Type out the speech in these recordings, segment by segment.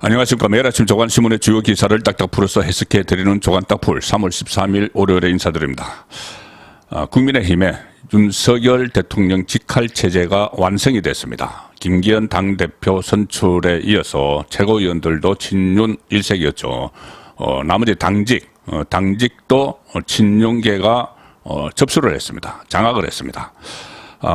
안녕하십니까. 매일 아침 조간신문의 주요 기사를 딱딱 풀어서 해석해 드리는 조간딱풀 3월 13일 월요일에 인사드립니다. 국민의힘의 윤석열 대통령 직할체제가 완성이 됐습니다. 김기현 당대표 선출에 이어서 최고위원들도 친윤 일색이었죠. 나머지 당직도 친윤계가 접수를 했습니다. 장악을 했습니다.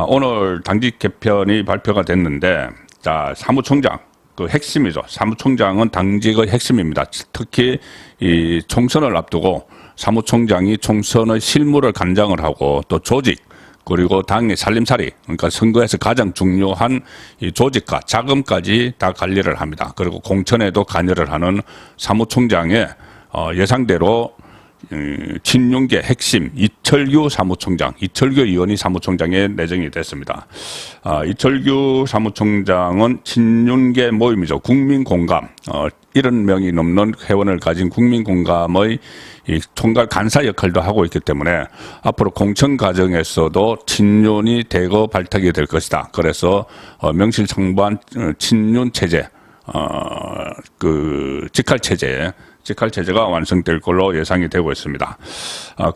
오늘 당직 개편이 발표가 됐는데, 자, 사무총장, 그 핵심이죠. 사무총장은 당직의 핵심입니다. 특히 이 총선을 앞두고 사무총장이 총선의 실무를 관장을 하고 또 조직, 그리고 당의 살림살이, 그러니까 선거에서 가장 중요한 이 조직과 자금까지 다 관리를 합니다. 그리고 공천에도 관여를 하는 사무총장의 예상대로 친윤계 핵심 이철규 사무총장, 이철규 의원이 사무총장에 내정이 됐습니다. 이철규 사무총장은 친윤계 모임이죠. 국민공감, 70명이 넘는 회원을 가진 국민공감의 이 총괄 간사 역할도 하고 있기 때문에 앞으로 공천 과정에서도 친윤이 대거 발탁이 될 것이다. 그래서 명실상부한 친윤 체제, 그 직할체제가 완성될 걸로 예상이 되고 있습니다.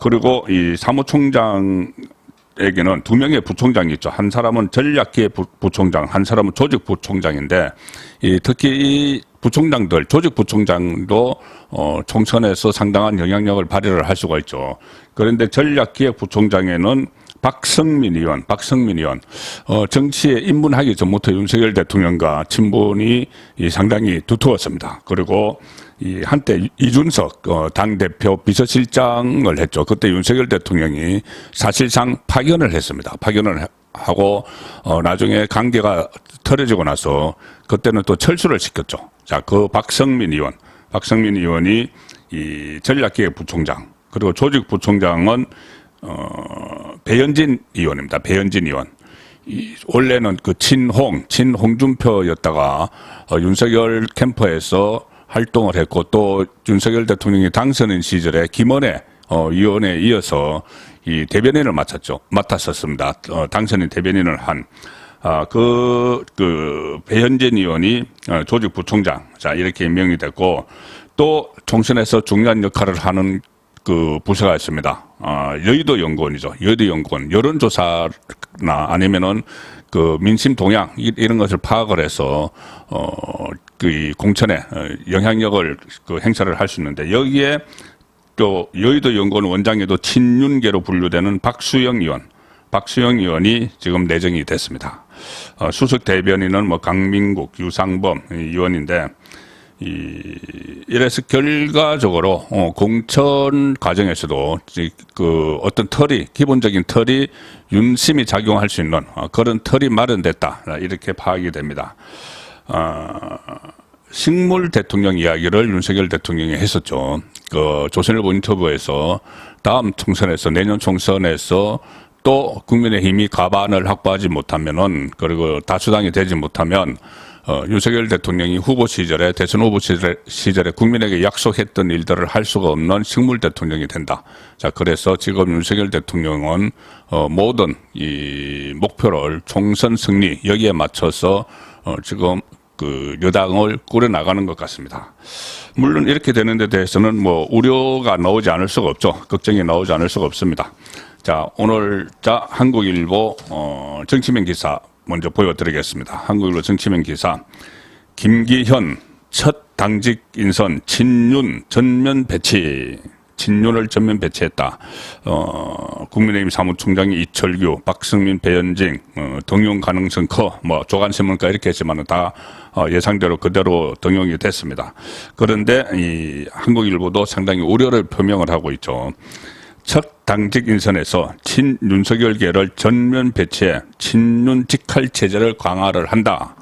그리고 이 사무총장에게는 2명의 부총장이 있죠. 한 사람은 전략기획 부총장, 한 사람은 조직 부총장인데, 특히 이 부총장들, 조직 부총장도 총선에서 상당한 영향력을 발휘를 할 수가 있죠. 그런데 전략기획 부총장에는 박성민 의원, 정치에 입문하기 전부터 윤석열 대통령과 친분이 상당히 두터웠습니다. 그리고 한때 이준석 당대표 비서실장을 했죠. 그때 윤석열 대통령이 사실상 파견을 했습니다. 파견을 하고 나중에 관계가 틀어지고 나서 그때는 또 철수를 시켰죠. 자, 그 박성민 의원이 이 전략기획 부총장, 그리고 조직 부총장은 배현진 의원입니다. 배현진 의원. 원래는 그 친홍준표였다가 윤석열 캠프에서 활동을 했고, 또 윤석열 대통령이 당선인 시절에 김원회 의원에 이어서 이 대변인을 맡았었습니다. 당선인 대변인을 한 그 배현진 의원이 조직 부총장, 자, 이렇게 임명이 됐고, 또 총선에서 중요한 역할을 하는 그 부서가 있습니다. 여의도 연구원이죠. 여의도 연구원. 여론조사나 아니면은 그 민심 동향 이런 것을 파악을 해서 그 공천에 영향력을 그 행사를 할 수 있는데, 여기에 또 여의도 연구원 원장에도 친윤계로 분류되는 박수영 의원이 지금 내정이 됐습니다. 수석 대변인은 뭐 강민국, 유상범 의원인데, 이래서 결과적으로 공천 과정에서도 그 어떤 기본적인 틀이 윤심이 작용할 수 있는 그런 틀이 마련됐다, 이렇게 파악이 됩니다. 식물 대통령 이야기를 윤석열 대통령이 했었죠. 그 조선일보 인터뷰에서 다음 총선에서, 내년 총선에서 또 국민의힘이 과반을 확보하지 못하면은, 그리고 다수당이 되지 못하면 윤석열 대통령이 대선 후보 시절에 국민에게 약속했던 일들을 할 수가 없는 식물 대통령이 된다. 자, 그래서 지금 윤석열 대통령은 모든 이 목표를 총선 승리 여기에 맞춰서 지금 그 여당을 꾸려나가는 것 같습니다. 물론 이렇게 되는 데 대해서는 뭐 우려가 나오지 않을 수가 없죠. 걱정이 나오지 않을 수가 없습니다. 자, 오늘 한국일보 정치면 기사 먼저 보여드리겠습니다. 한국일보 정치면 기사. 김기현 첫 당직 인선 친윤을 전면 배치했다. 국민의힘 사무총장이 이철규, 박성민, 배현진, 등용 가능성 커. 뭐 조간신문가 이렇게 했지만은 다 예상대로 그대로 등용이 됐습니다. 그런데 이 한국일보도 상당히 우려를 표명을 하고 있죠. 첫 당직 인선에서 친윤석열계를 전면 배치해 친윤 직할체제를 강화를 한다.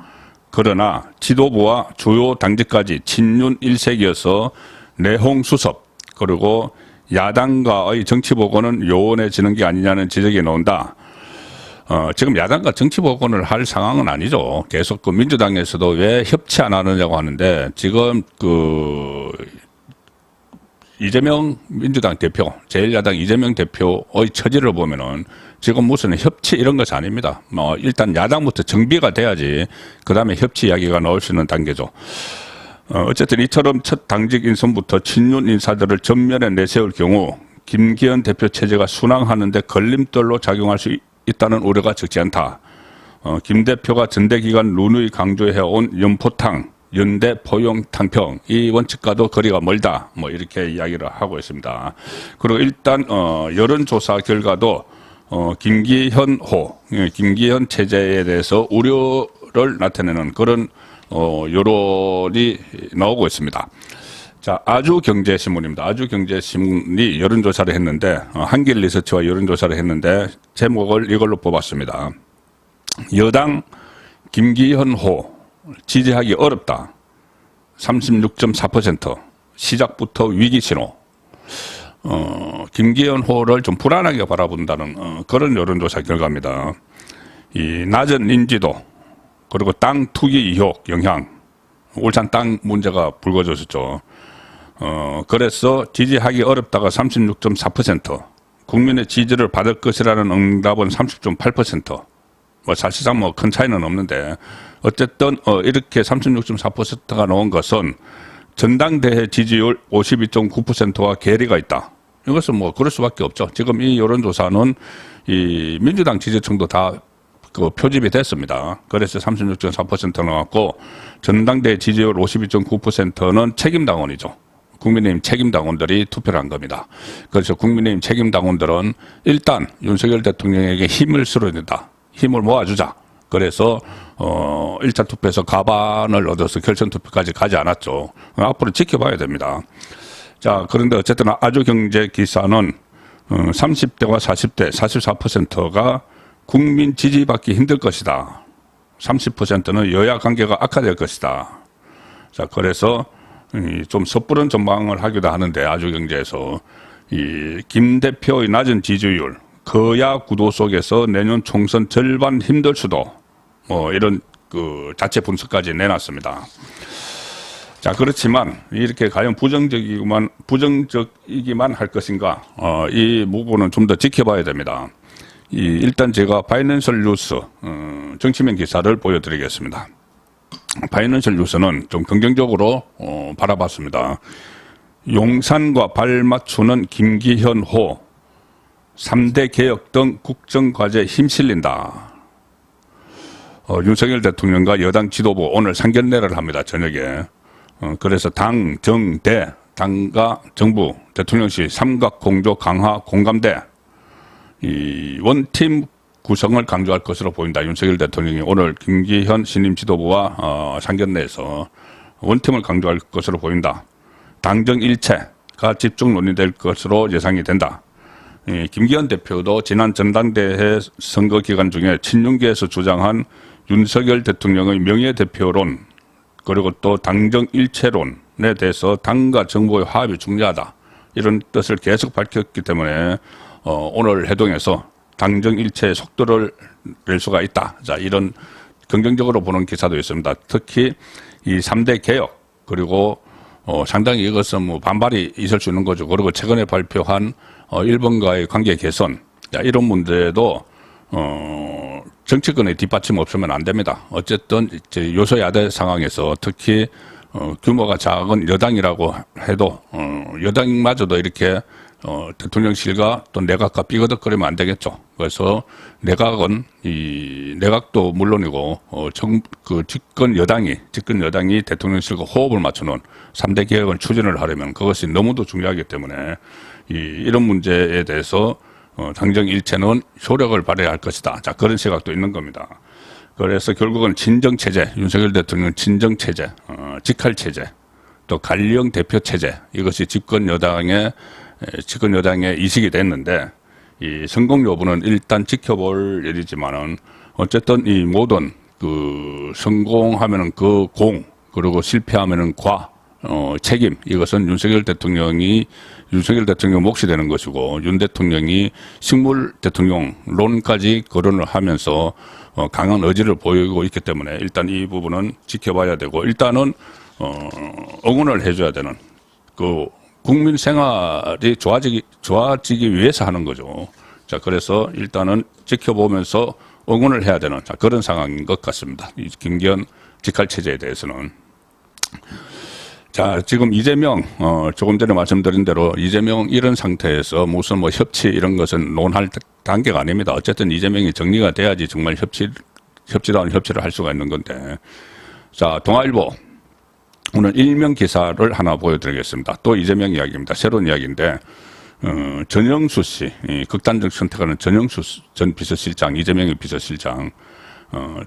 그러나 지도부와 주요 당직까지 친윤 일색이어서 내홍 수습, 그리고 야당과의 정치복원은 요원해지는 게 아니냐는 지적이 나온다. 지금 야당과 정치복원을 할 상황은 아니죠. 계속 그 민주당에서도 왜 협치 안 하느냐고 하는데, 지금 이재명 민주당 대표, 제1야당 이재명 대표의 처지를 보면은 지금 무슨 협치 이런 것이 아닙니다. 일단 야당부터 정비가 돼야지 그 다음에 협치 이야기가 나올 수 있는 단계죠. 어쨌든 이처럼 첫 당직 인선부터 친윤 인사들을 전면에 내세울 경우 김기현 대표 체제가 순항하는 데 걸림돌로 작용할 수 있다는 우려가 적지 않다. 김 대표가 전대 기간 누누이 강조해온 연포탕, 연대 포용 탕평 이 원칙과도 거리가 멀다. 뭐 이렇게 이야기를 하고 있습니다. 그리고 일단 여론조사 결과도 김기현호, 김기현 체제에 대해서 우려를 나타내는 그런 여론이 나오고 있습니다. 자, 아주경제신문입니다. 아주경제신문이 여론조사를 했는데 한길리서치와 여론조사를 했는데 제목을 이걸로 뽑았습니다. 여당 김기현호 지지하기 어렵다. 36.4%. 시작부터 위기신호. 김기현호를 좀 불안하게 바라본다는 그런 여론조사 결과입니다. 이 낮은 인지도 그리고 땅 투기 의혹 영향. 울산 땅 문제가 불거졌었죠. 그래서 지지하기 어렵다가 36.4%. 국민의 지지를 받을 것이라는 응답은 30.8%. 뭐 사실상 뭐 큰 차이는 없는데 어쨌든 이렇게 36.4%가 나온 것은 전당대회 지지율 52.9%와 괴리가 있다. 이것은 뭐 그럴 수밖에 없죠. 지금 이 여론조사는 이 민주당 지지층도 다 그 표집이 됐습니다. 그래서 36.4% 나왔고 전당대회 지지율 52.9%는 책임당원이죠. 국민의힘 책임당원들이 투표를 한 겁니다. 그래서 국민의힘 책임당원들은 일단 윤석열 대통령에게 힘을 실어야 된다. 힘을 모아주자. 그래서 1차 투표에서 가반을 얻어서 결선 투표까지 가지 않았죠. 앞으로 지켜봐야 됩니다. 자, 그런데 어쨌든 아주경제 기사는 30대와 40대 44%가 국민 지지받기 힘들 것이다. 30%는 여야 관계가 악화될 것이다. 자, 그래서 좀 섣부른 전망을 하기도 하는데 아주경제에서 이 김 대표의 낮은 지지율 거야 구도 속에서 내년 총선 절반 힘들 수도 뭐 이런 그 자체 분석까지 내놨습니다. 자, 그렇지만 이렇게 과연 부정적이기만 할 것인가? 이 부분은 좀 더 지켜봐야 됩니다. 일단 제가 파이낸셜 뉴스 정치면 기사를 보여드리겠습니다. 파이낸셜 뉴스는 좀 긍정적으로 바라봤습니다. 용산과 발맞추는 김기현호 3대 개혁 등 국정과제에 힘실린다. 윤석열 대통령과 여당 지도부 오늘 상견례를 합니다. 저녁에. 그래서 당, 정, 대, 당과 정부, 대통령실 삼각 공조 강화 공감대 이 원팀 구성을 강조할 것으로 보인다. 윤석열 대통령이 오늘 김기현 신임 지도부와 상견례에서 원팀을 강조할 것으로 보인다. 당정 일체가 집중 논의될 것으로 예상이 된다. 김기현 대표도 지난 전당대회 선거 기간 중에 친윤계에서 주장한 윤석열 대통령의 명예대표론 그리고 또 당정 일체론에 대해서 당과 정부의 화합이 중요하다. 이런 뜻을 계속 밝혔기 때문에 오늘 회동에서 당정 일체의 속도를 낼 수가 있다. 자, 이런 긍정적으로 보는 기사도 있습니다. 특히 이 3대 개혁 그리고 상당히 이것은 뭐 반발이 있을 수 있는 거죠. 그리고 최근에 발표한 일본과의 관계 개선 이런 문제도 정치권의 뒷받침 없으면 안 됩니다. 어쨌든 이제 요소야대 상황에서 특히 규모가 작은 여당이라고 해도 여당마저도 이렇게 대통령실과 또 내각과 삐거덕거리면 안 되겠죠. 그래서 내각도 물론이고 집권 여당이 대통령실과 호흡을 맞추는 3대 개혁을 추진을 하려면 그것이 너무도 중요하기 때문에 이런 문제에 대해서 당정 일체는 효력을 발휘할 것이다. 자, 그런 시각도 있는 겁니다. 그래서 결국은 친정체제, 윤석열 대통령 친정체제, 직할체제, 또 관령 대표체제 이것이 집권 여당의 이식이 됐는데 이 성공 여부는 일단 지켜볼 일이지만은 어쨌든 이 모든 그 성공하면은 그 공 그리고 실패하면은 책임 이것은 윤석열 대통령 몫이 되는 것이고 윤 대통령이 식물 대통령론까지 거론을 하면서 강한 의지를 보이고 있기 때문에 일단 이 부분은 지켜봐야 되고 일단은 응원을 해줘야 되는 그 국민 생활이 좋아지기 위해서 하는 거죠. 자, 그래서 일단은 지켜보면서 응원을 해야 되는 그런 상황인 것 같습니다. 이 김기현 직할 체제에 대해서는. 자, 지금 이재명, 조금 전에 말씀드린 대로 이재명 이런 상태에서 무슨 뭐 협치 이런 것은 논할 단계가 아닙니다. 어쨌든 이재명이 정리가 돼야지 정말 협치다운 협치를 할 수가 있는 건데. 자, 동아일보. 오늘 일면 기사를 하나 보여드리겠습니다. 또 이재명 이야기입니다. 새로운 이야기인데, 전영수 씨, 극단적 선택하는 전영수 전 비서실장, 이재명의 비서실장,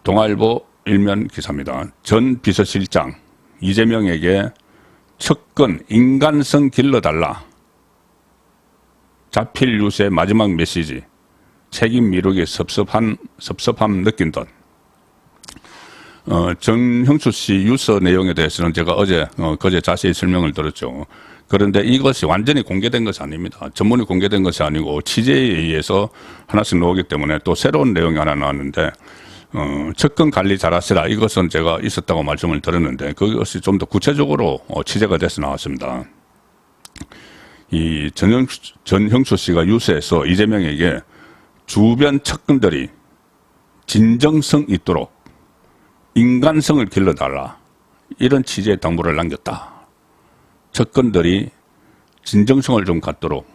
동아일보 일면 기사입니다. 전 비서실장, 이재명에게 척근 인간성 길러달라. 자필 유세 마지막 메시지. 책임 미루기 섭섭함 느낀 듯. 정형수 씨 유서 내용에 대해서는 제가 그제 자세히 설명을 들었죠. 그런데 이것이 완전히 공개된 것이 아닙니다. 전문이 공개된 것이 아니고 취재에 의해서 하나씩 나오기 때문에 또 새로운 내용이 하나 나왔는데, 척근 관리 잘하시라. 이것은 제가 있었다고 말씀을 드렸는데, 그것이 좀 더 구체적으로 취재가 돼서 나왔습니다. 이 전형수 씨가 유세에서 이재명에게 주변 척근들이 진정성 있도록 인간성을 길러달라. 이런 취지의 당부를 남겼다. 척근들이 진정성을 좀 갖도록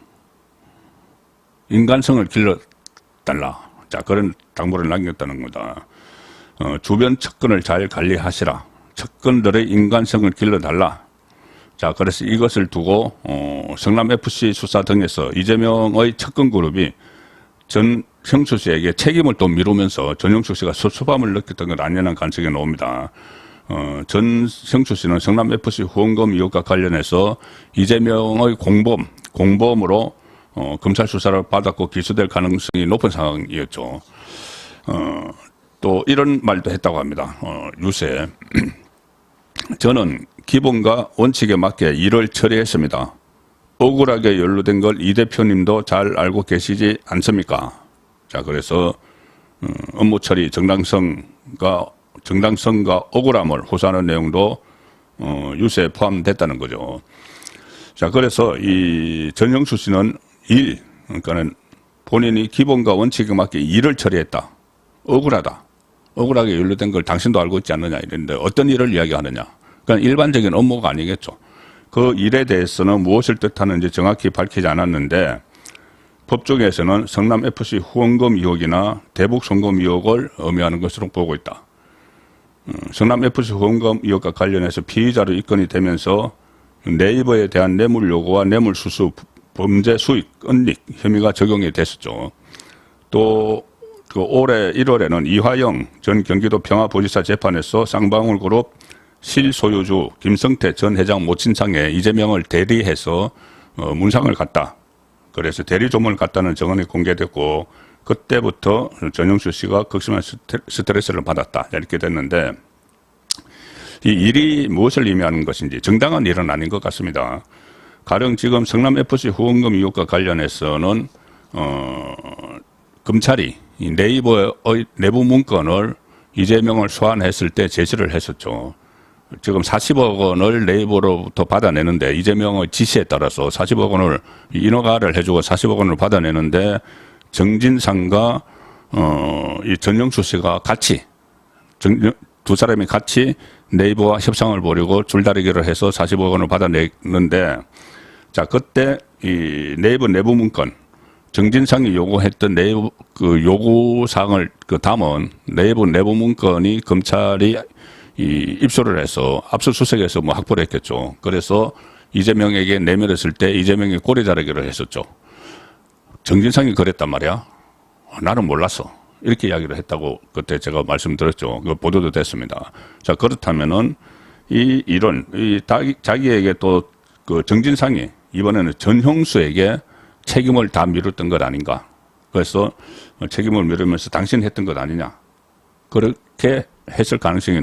인간성을 길러달라. 자, 그런 당부를 남겼다는 거다. 주변 척근을 잘 관리하시라. 척근들의 인간성을 길러달라. 자, 그래서 이것을 두고 성남FC 수사 등에서 이재명의 척근 그룹이 전형수 씨에게 책임을 또 미루면서 전형수 씨가 섭섭함을 느꼈던 건 아니라는 관측이 나옵니다. 전형수 씨는 성남FC 후원금 의혹과 관련해서 이재명의 공범으로 검찰 수사를 받았고 기소될 가능성이 높은 상황이었죠. 또 이런 말도 했다고 합니다. 유세. 저는 기본과 원칙에 맞게 일을 처리했습니다. 억울하게 연루된 걸 이 대표님도 잘 알고 계시지 않습니까? 자, 그래서 업무 처리 정당성과 억울함을 호소하는 내용도 유세에 포함됐다는 거죠. 자, 그래서 이 전형수 씨는 그러니까는 본인이 기본과 원칙에 맞게 일을 처리했다. 억울하게 연루된 걸 당신도 알고 있지 않느냐 이랬는데 어떤 일을 이야기하느냐. 그러니까 일반적인 업무가 아니겠죠. 그 일에 대해서는 무엇을 뜻하는지 정확히 밝히지 않았는데 법조계에서는 성남FC 후원금 의혹이나 대북 송금 의혹을 의미하는 것으로 보고 있다. 성남FC 후원금 의혹과 관련해서 피의자로 입건이 되면서 네이버에 대한 뇌물 요구와 뇌물 수수, 범죄 수익, 은닉 혐의가 적용이 됐었죠. 또 그 올해 1월에는 이화영 전 경기도 평화부지사 재판에서 쌍방울 그룹 실소유주 김성태 전 회장 모친상에 이재명을 대리해서 문상을 갔다. 그래서 대리조문을 갔다는 정언이 공개됐고 그때부터 전영수 씨가 극심한 스트레스를 받았다. 이렇게 됐는데 이 일이 무엇을 의미하는 것인지 정당한 일은 아닌 것 같습니다. 가령 지금 성남FC 후원금 의혹과 관련해서는 검찰이 이 네이버의 내부 문건을 이재명을 소환했을 때 제시를 했었죠. 지금 40억 원을 네이버로부터 받아내는데 이재명의 지시에 따라서 40억 원을 인허가를 해주고 40억 원을 받아내는데 정진상과 이 전영수 씨가 같이 두 사람이 같이 네이버와 협상을 벌이고 줄다리기를 해서 40억 원을 받아내는데 자 그때 이 네이버 내부 문건 정진상이 요구했던 네이버 그 요구사항을 담은 네이버 내부 문건이 검찰이 입수를 해서 압수수색해서 뭐 확보를 했겠죠. 그래서 이재명에게 내밀었을 때 이재명이 꼬리 자르기를 했었죠. 정진상이 그랬단 말이야. 나는 몰랐어. 이렇게 이야기를 했다고 그때 제가 말씀드렸죠. 그 보도도 됐습니다. 자 그렇다면은 이 일은 자기에게 또 그 정진상이 이번에는 전형수에게 책임을 다 미뤘던 것 아닌가. 그래서 책임을 미루면서 당신 했던 것 아니냐. 그렇게 했을 가능성이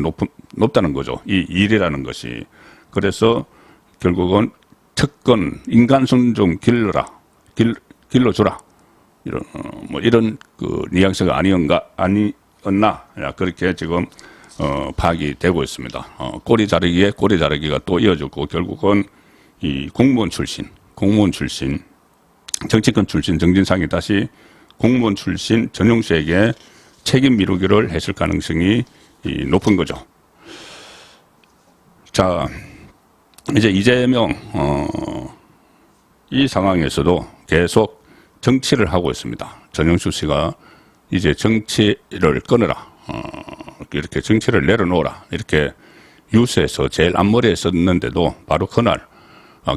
높다는 거죠. 이 일이라는 것이. 그래서 결국은 척근, 인간성 좀 길러주라. 이런 그 뉘앙스가 아니었나. 그렇게 지금, 파악이 되고 있습니다. 꼬리 자르기에 꼬리 자르기가 또 이어졌고, 결국은 이 공무원 출신, 정치권 출신 정진상이 다시 공무원 출신 전용수에게 책임 미루기를 했을 가능성이 높은 거죠. 자, 이제 이재명 이 상황에서도 계속 정치를 하고 있습니다. 전영수 씨가 이제 정치를 끊어라, 이렇게 정치를 내려놓으라, 이렇게 뉴스에서 제일 앞머리에 썼는데도 바로 그날,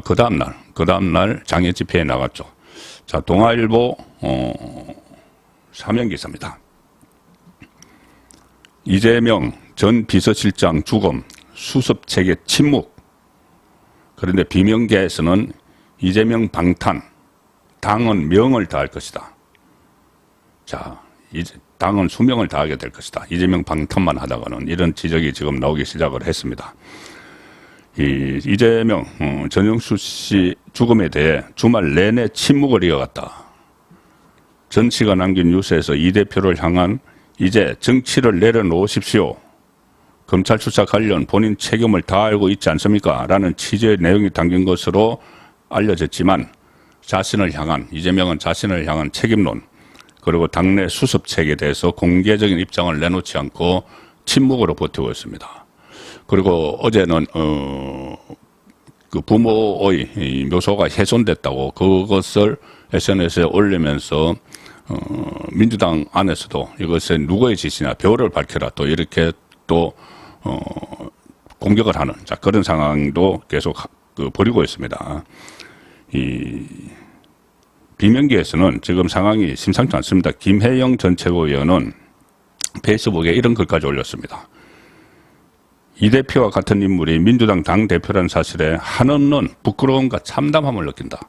그 다음날 장애 집회에 나갔죠. 자, 동아일보 사면 기사입니다. 이재명 전 비서실장 죽음, 수습 체계 침묵. 그런데 비명계에서는 이재명 방탄, 당은 명을 다할 것이다. 자, 이제 당은 수명을 다하게 될 것이다. 이재명 방탄만 하다가는, 이런 지적이 지금 나오기 시작을 했습니다. 이재명 전영수 씨 죽음에 대해 주말 내내 침묵을 이어갔다. 전 씨가 남긴 뉴스에서 이 대표를 향한 이제 정치를 내려놓으십시오. 검찰 수사 관련 본인 책임을 다 알고 있지 않습니까? 라는 취지의 내용이 담긴 것으로 알려졌지만, 이재명은 자신을 향한 책임론, 그리고 당내 수습책에 대해서 공개적인 입장을 내놓지 않고 침묵으로 버티고 있습니다. 그리고 어제는 그 부모의 묘소가 훼손됐다고 그것을 SNS에 올리면서 민주당 안에서도 이것에 누구의 짓이냐, 배우를 밝혀라, 또 이렇게 또 공격을 하는, 자, 그런 상황도 계속 벌이고 있습니다. 비명계에서는 지금 상황이 심상치 않습니다. 김혜영 전 최고위원은 페이스북에 이런 글까지 올렸습니다. 이 대표와 같은 인물이 민주당 당대표라는 사실에 한없는 부끄러움과 참담함을 느낀다.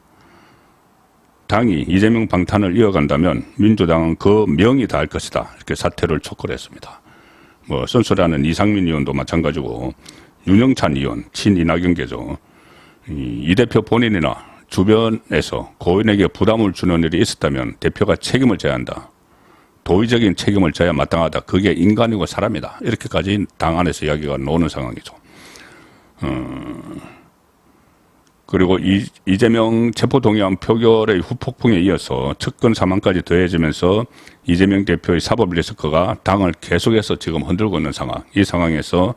당이 이재명 방탄을 이어간다면 민주당은 그 명이 다할 것이다. 이렇게 사퇴를 촉구했습니다. 선수라는 이상민 의원도 마찬가지고, 윤영찬 의원, 친이낙연계죠. 이 대표 본인이나 주변에서 고인에게 부담을 주는 일이 있었다면 대표가 책임을 져야 한다. 도의적인 책임을 져야 마땅하다. 그게 인간이고 사람이다. 이렇게까지 당 안에서 이야기가 나오는 상황이죠. 그리고 이재명 체포동의안 표결의 후폭풍에 이어서 측근 사망까지 더해지면서 이재명 대표의 사법 리스크가 당을 계속해서 지금 흔들고 있는 상황. 이 상황에서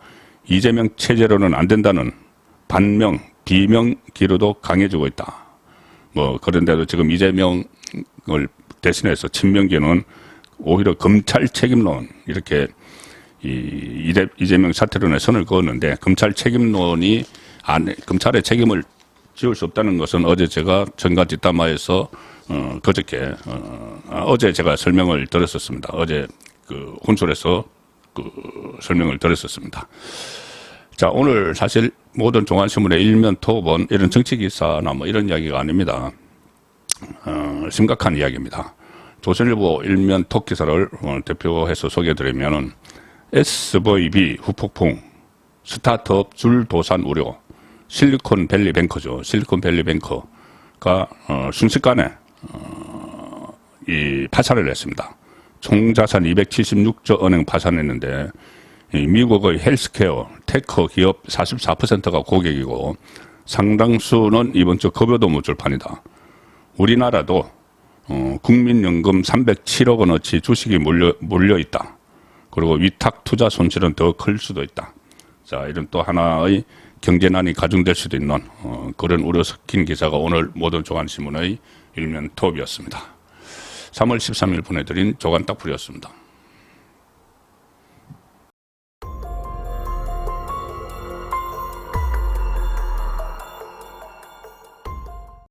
이재명 체제로는 안 된다는 반명, 비명 기류도 강해지고 있다. 그런데도 지금 이재명을 대신해서 친명계는 오히려 검찰 책임론, 이렇게 이재명 사퇴론에 선을 그었는데, 검찰 책임론이 검찰의 책임을 지울 수 없다는 것은 어제 제가 정가 뒷담화에서 어제 제가 설명을 드렸었습니다. 어제 혼술에서 설명을 드렸었습니다. 자, 오늘 사실 모든 종합신문의 일면 톱은 이런 정치 기사나 이런 이야기가 아닙니다. 심각한 이야기입니다. 조선일보 일면 톱 기사를 대표해서 소개해드리면은, SVB 후폭풍, 스타트업 줄도산 우려, 실리콘밸리 뱅커죠. 실리콘밸리 뱅커가 순식간에 파산을 했습니다. 총 자산 276조 은행 파산했는데, 미국의 헬스케어, 테크 기업 44%가 고객이고, 상당수는 이번 주 급여도 무줄판이다. 우리나라도 국민연금 307억 원어치 주식이 몰려 있다. 그리고 위탁 투자 손실은 더 클 수도 있다. 자, 이런 또 하나의 경제난이 가중될 수도 있는 그런 우려 섞인 기사가 오늘 모든 조간신문의 일면 톱이었습니다. 3월 13일 보내드린 조간 딱풀이었습니다.